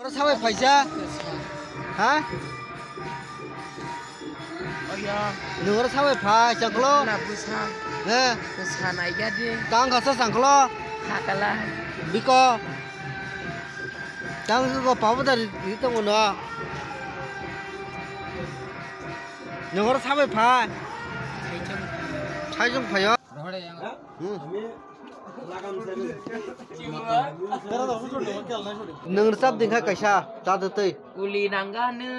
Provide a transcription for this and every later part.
사회 파이자? 하? 너가 사회 파 장클로? Nak besar, 네. besar naik jadi. 강 가서 장클로? Hakalah. 미거. 장 그거 바보다 있던 거 너. 너가 사회 파. 차이 좀 파요. 응. नोंनो साब दिखा कैसा दादते Uli nangga ne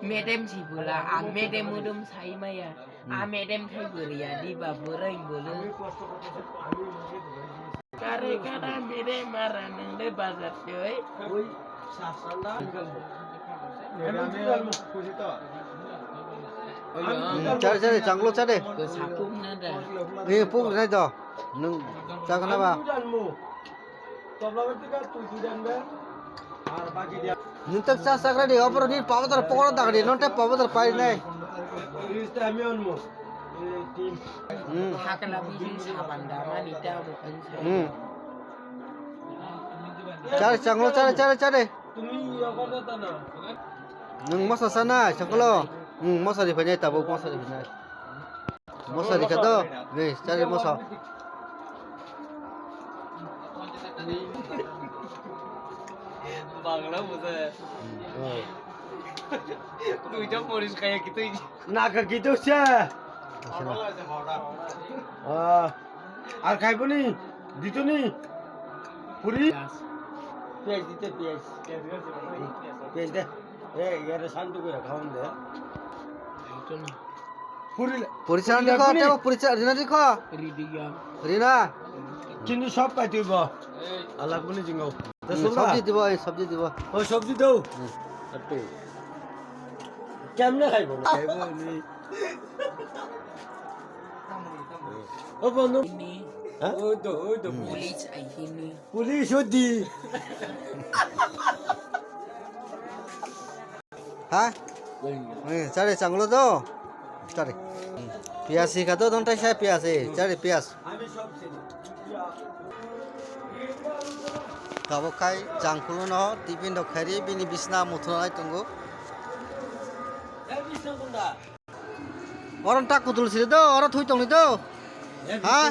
medem si bola, medem mudum sai maya, medem kai beria di baburai bolu. Kare kada medem marah nende bazar coy. 짜리 짜리 장로 짜리 Kesapung nada. 이 뽕 나이 더능 짜거나 봐 눈딱 싸싸그라디 어버로 니 파버들 포거라 다그리 넌테 파버들 파이 나이 Hakalah biji sabanda manita bukan saya. 짜리 장로 짜리 짜리 짜리 능 머서 사나 장글로 머서리 베냐 따보 머서리 베냐 머서리 가도 네 짜리 머서 Bangla bukan. Tuh jam polis kayak gitu. 나가 기도자 আর খাইবো নি দিত নি পুরি পেঁয়াজ দিতে পেঁয়াজ দে এর শান্ত করে খাওন দে পুরি পরিচালনা দেখো তেও পরিচালনা দেখো রিনা কিন্তু সব পাই দিব আল্লাহ কোনি জিঙ্গাও সবজি দিব এই সবজি দিব ও সবজি দাও একটু কেমনে খাইবো খাইবো নি ও বন্ধু হ্যাঁ ও তো Polis ini. পুলিশ ওদি হ্যাঁ চারে চাংলো তো চারে পেঁয়াজ শিখা তো দনটাই সাহেব পেঁয়াজ চারে পেঁয়াজ গাবো খাই জাংকুলো ন টিফিন দ খাইরি বিনি বিছনা মুথুনাই তঙ্গো অরন টাকু তুলছি তো অর থুই তংনি তো হ্যাঁ